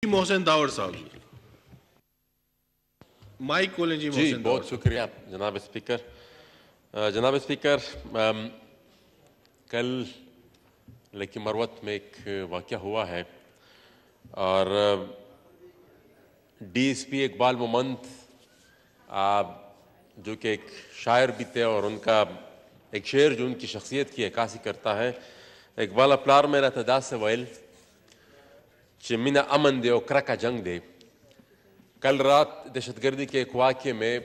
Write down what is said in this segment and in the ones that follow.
محسن داور صاحب مائک کھولیں جی محسن داور بہت شکریہ جناب اسپیکر. جناب اسپیکر، کل لکی مروت میں ایک واقعہ ہوا ہے اور D S P Iqbal Momand جو کہ ایک شاعر بھی تھے اور ان کا ایک شعر جو ان کی شخصیت کی عکاسی کرتا ہے، اقبال اپلار میں رتدا سے ویل کہ مینہ امن دے اور کرکا جنگ دے. کل رات دہشت گردی کے ایک واقعے میں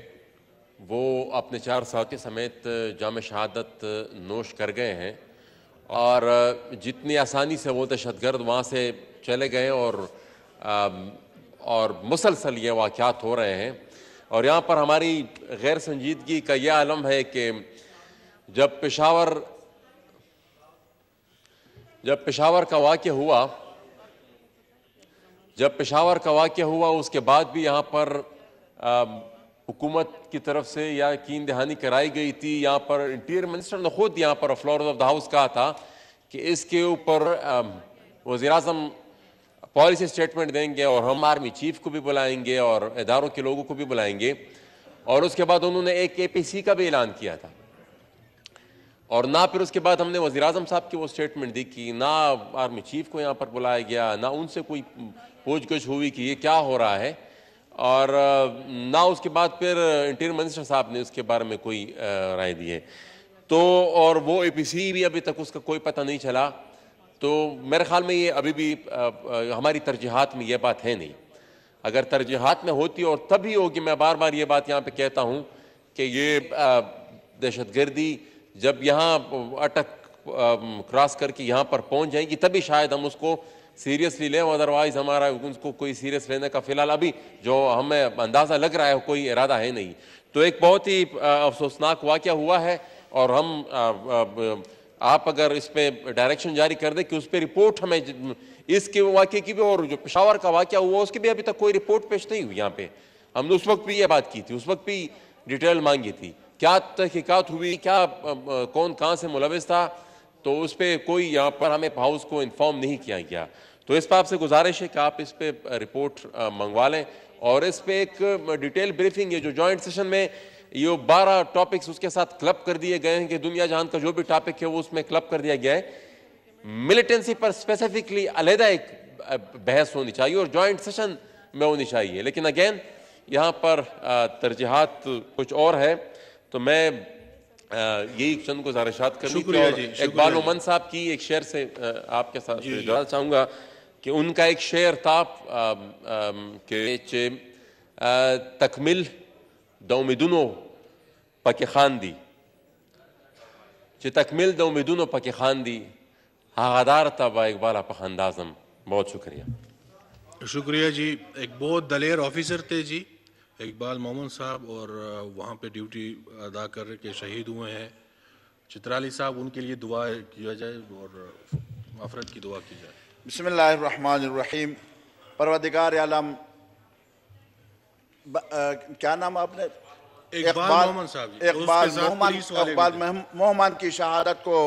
وہ اپنے 4 ساتھی سمیت جام شہادت نوش کر گئے ہیں اور جتنی آسانی سے وہ دہشت گرد وہاں سے چلے گئے اور مسلسل یہ واقعات ہو رہے ہیں. اور یہاں پر ہماری غیر سنجیدگی کا یہ عالم ہے کہ جب پشاور کا واقعہ ہوا اس کے بعد بھی یہاں پر حکومت کی طرف سے یا یقین دہانی کرائی گئی تھی. یہاں پر انٹیریئر منسٹر نے خود یہاں پر فلور آف دا ہاؤس کہا تھا کہ اس کے اوپر وزیراعظم پالیسی سٹیٹمنٹ دیں گے اور ہم آرمی چیف کو بھی بلائیں گے اور اداروں کے لوگوں کو بھی بلائیں گے. اور اس کے بعد انہوں نے ایک اے پی سی کا بھی اعلان کیا تھا اور نہ پھر اس کے بعد ہم نے وزیراعظم صاحب کی وہ سٹیٹمنٹ دی کہ نہ آرمی چیف کو یہاں پر بلایا گیا، نہ ان سے کوئی پوچھ گچھ ہوئی کہ یہ کیا ہو رہا ہے، اور نہ اس کے بعد پھر انٹیریئر منسٹر صاحب نے اس کے بارے میں کوئی رائے دی ہے. تو اور وہ اے پی سی بھی ابھی تک اس کا کوئی پتہ نہیں چلا. تو میرے خیال میں یہ ابھی بھی ہماری ترجیحات میں یہ بات ہے نہیں. اگر ترجیحات میں ہوتی اور تبھی ہوگی، میں بار بار یہ بات یہاں پہ کہتا ہوں کہ یہ دہشت گردی جب یہاں اٹک کراس کر کے یہاں پر پہنچ جائیں گی تبھی شاید ہم اس کو سیریسلی لیں، ادروائز ہمارا اس کو کوئی سیریس لینے کا فی الحال ابھی جو ہمیں اندازہ لگ رہا ہے کوئی ارادہ ہے نہیں. تو ایک بہت ہی افسوسناک واقعہ ہوا ہے اور آپ اگر اس پہ ڈائریکشن جاری کر دیں کہ اس پہ رپورٹ ہمیں اس کے واقعے کی بھی، اور جو پشاور کا واقعہ ہوا اس کی بھی ابھی تک کوئی رپورٹ پیش نہیں ہوئی. یہاں پہ ہم نے اس وقت بھی یہ بات کی تھی، اس وقت بھی ڈیٹیل مانگی تھی، کیا تحقیقات ہوئی، کیا کون کہاں سے ملوث تھا، تو اس پہ کوئی یہاں پر ہمیں ہاؤس کو انفارم نہیں کیا گیا. تو اس پہ آپ سے گزارش ہے کہ آپ اس پہ رپورٹ منگوا لیں اور اس پہ ایک ڈیٹیل بریفنگ ہے. جو جوائنٹ سیشن میں یہ 12 ٹاپکس اس کے ساتھ کلب کر دیے گئے ہیں کہ دنیا جہان کا جو بھی ٹاپک ہے وہ اس میں کلب کر دیا گیا ہے. ملیٹنسی پر اسپیسیفکلی علیحدہ ایک بحث ہونی چاہیے اور جوائنٹ سیشن میں ہونی چاہیے. لیکن اگین یہاں پر ترجیحات کچھ اور ہے. تو میں یہی چند گزارشات کرنی تھی. اور اقبال مومند صاحب کی ایک شعر سے آپ کے ساتھ جڑنا چاہوں گا کہ ان کا ایک شعر تھا کہ تکمل دومیدونو پک خاندی، تکمل دومیدونو پک خاندی ہاغدار تا با اقبال پخاندازم. بہت شکریہ جی. ایک بہت دلیر آفیسر تھے جی اقبال مومند صاحب، اور وہاں پہ ڈیوٹی ادا کر رہے کہ شہید ہوئے ہیں. چترالی صاحب ان کے لیے دعا کیا جائے اور مغفرت کی دعا کی جائے. بسم اللہ الرحمن الرحیم. پروردگار عالم، کیا نام آپ نے؟ اقبال محمد صاحب. اقبال محمد کی شہادت کو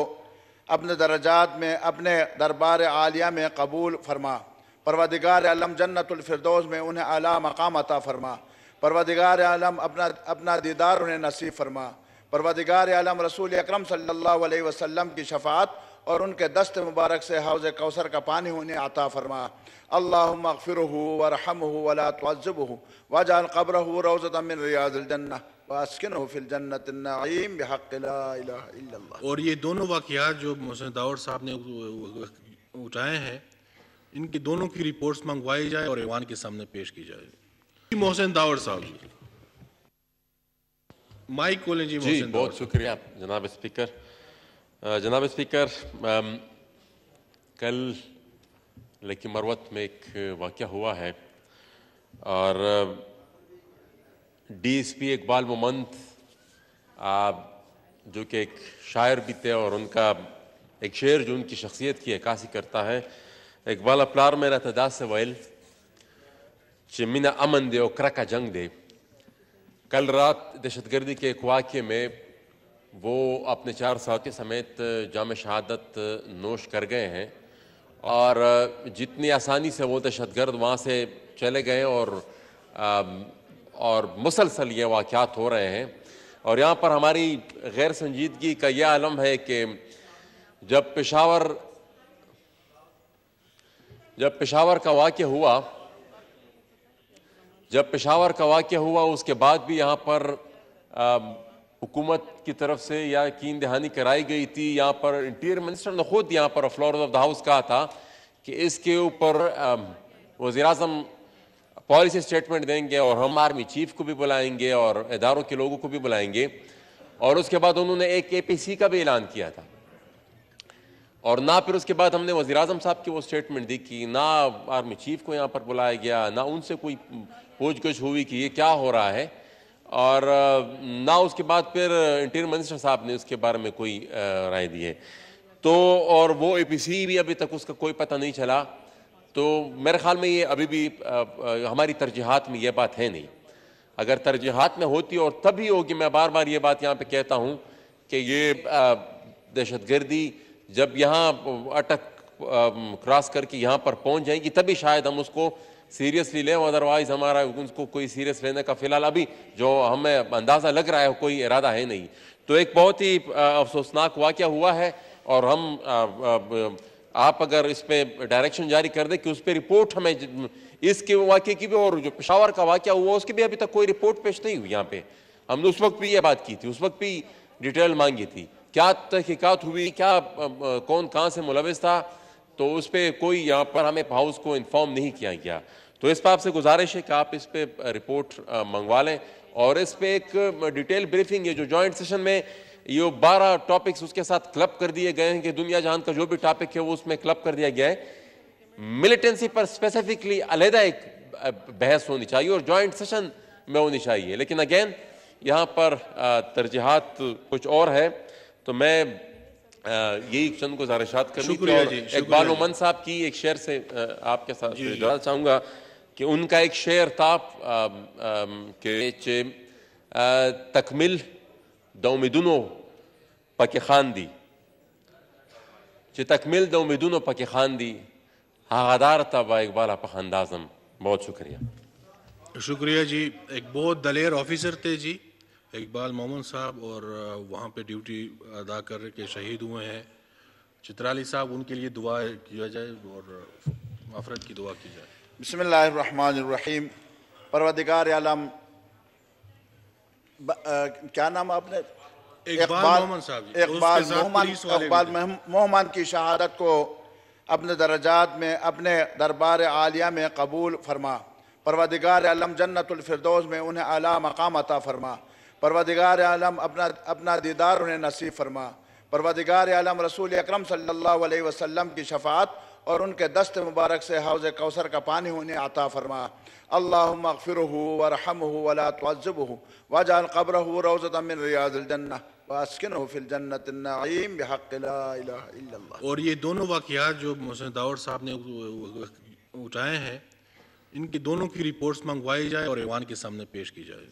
اپنے درجات میں، اپنے دربار عالیہ میں قبول فرما. پروردگار عالم جنت الفردوس میں انہیں اعلیٰ مقام عطا فرما. پروردگار عالم اپنا دیدار انہیں نصیب فرما. پروردگار عالم رسول اکرم صلی اللہ علیہ وسلم کی شفاعت اور ان کے دست مبارک سے حوض کوثر کا پانی انہیں عطا فرما. اللہم اغفرہ ورحمہ ولا تعذبہ واجعل قبرہ روضۃ من ریاض الجنہ واسکنہ فی الجنۃ النعیم بحق لا الہ الا اللہ. اور یہ دونوں واقعات جو محسن داور صاحب نے اٹھائے ہیں، ان کی دونوں کی رپورٹس منگوائی جائے اور ایوان کے سامنے پیش کی جائے. محسن داور صاحب مائک کھولیں جی. محسن بہت شکریہ جناب اسپیکر. جناب اسپیکر، کل لکی مروت میں ایک واقعہ ہوا ہے اور D S P Iqbal Momand جو کہ ایک شاعر بھی تھے اور ان کا ایک شعر جو ان کی شخصیت کی عکاسی کرتا ہے، اقبال اپلار میں رتدا سے ویل کہ مینہ امن دے اور کرکا جنگ دے. کل رات دہشت گردی کے ایک واقعے میں وہ اپنے 4 ساتھی سمیت جام شہادت نوش کر گئے ہیں اور جتنی آسانی سے وہ دہشت گرد وہاں سے چلے گئے اور مسلسل یہ واقعات ہو رہے ہیں. اور یہاں پر ہماری غیر سنجیدگی کا یہ عالم ہے کہ جب پشاور کا واقعہ ہوا اس کے بعد بھی یہاں پر حکومت کی طرف سے یا یقین دہانی کرائی گئی تھی. یہاں پر انٹیریئر منسٹر نے خود یہاں پر فلورز آف دا ہاؤس کہا تھا کہ اس کے اوپر وزیراعظم پالیسی سٹیٹمنٹ دیں گے اور ہم آرمی چیف کو بھی بلائیں گے اور اداروں کے لوگوں کو بھی بلائیں گے. اور اس کے بعد انہوں نے ایک APC کا بھی اعلان کیا تھا. اور نہ پھر اس کے بعد ہم نے وزیراعظم صاحب کی وہ سٹیٹمنٹ دی کہ نہ آرمی چیف کو یہاں پر بلایا گیا, نہ ان سے کوئی پوچھ گچھ ہوئی کہ یہ کیا ہو رہا ہے, اور نہ اس کے بعد پھر انٹیریئر منسٹر صاحب نے اس کے بارے میں کوئی رائے دی ہے. تو اور وہ APC بھی ابھی تک اس کا کوئی پتہ نہیں چلا. تو میرے خیال میں یہ ابھی بھی ہماری ترجیحات میں یہ بات ہے نہیں. اگر ترجیحات میں ہوتی اور تبھی ہوگی, میں بار بار یہ بات یہاں پہ کہتا ہوں کہ یہ دہشت گردی جب یہاں اٹک کراس کر کے یہاں پر پہنچ جائیں گی تبھی شاید ہم اس کو سیریسلی لیں, ادروائز ہمارا اس کو کوئی سیریس لینے کا فی الحال ابھی جو ہمیں اندازہ لگ رہا ہے کوئی ارادہ ہے نہیں. تو ایک بہت ہی افسوسناک واقعہ ہوا ہے, اور ہم آپ اگر اس پہ ڈائریکشن جاری کر دیں کہ اس پہ رپورٹ ہمیں اس کے واقعے کی بھی, اور جو پشاور کا واقعہ ہوا اس کی بھی ابھی تک کوئی رپورٹ پیش نہیں ہوئی. یہاں پہ ہم نے اس وقت بھی یہ بات کی تھی, اس وقت بھی ڈیٹیل مانگی تھی, کیا تحقیقات ہوئی, کیا کون کہاں سے ملوث تھا, تو اس پہ کوئی یہاں پر ہمیں ہاؤس کو انفارم نہیں کیا گیا. تو اس پہ آپ سے گزارش ہے کہ آپ اس پہ رپورٹ منگوا لیں, اور اس پہ ایک ڈیٹیل بریفنگ ہے جو جوائنٹ سیشن میں یہ 12 ٹاپکس اس کے ساتھ کلب کر دیے گئے ہیں کہ دنیا جہان کا جو بھی ٹاپک ہے وہ اس میں کلب کر دیا گیا ہے. ملیٹنسی پر اسپیسیفکلی علیحدہ ایک بحث ہونی چاہیے اور جوائنٹ سیشن میں ہونی چاہیے. لیکن اگین یہاں پر ترجیحات کچھ اور ہے. تو میں یہی چند گزارشات کرنی تھی. اور اقبال مومن صاحب کی ایک شعر سے آپ کے ساتھ جوڑنا چاہوں گا کہ ان کا ایک شعر تھا کہ تکمل د امیدونو پکې خاندي, چې تکمیل د امیدونو پکې خاندي, هغه دار ته با اقبال په خندازم. بہت شکریہ. شکریہ جی. ایک بہت دلیر آفیسر تھے جی اقبال مومن صاحب, اور وہاں پہ ڈیوٹی ادا کر رہے کہ شہید ہوئے ہیں. چترالی صاحب, ان کے لیے دعا کیا جائے اور مغفرت کی دعا کی جائے. بسم اللہ الرحمن الرحیم. پروردگار عالم, کیا نام آپ نے؟ اقبال مومن کی شہادت کو اپنے درجات میں اپنے دربار عالیہ میں قبول فرما. پروردگار عالم جنت الفردوس میں انہیں اعلیٰ مقام عطا فرما. پروردگار عالم اپنا دیدار انہیں نصیب فرما. پروردگار عالم رسول اکرم صلی اللہ علیہ وسلم کی شفاعت اور ان کے دست مبارک سے حوض کوثر کا پانی انہیں عطا فرما. اللہم اغفرہ ورحمہ ولا تعذبہ واجعل قبرہ روضۃ من ریاض الجنہ واسکنہ فی الجنۃ النعیم بحق لا الہ الا اللہ. اور یہ دونوں واقعات جو محسن داور صاحب نے اٹھائے ہیں, ان کی دونوں کی رپورٹس منگوائی جائے اور ایوان کے سامنے پیش کی جائے.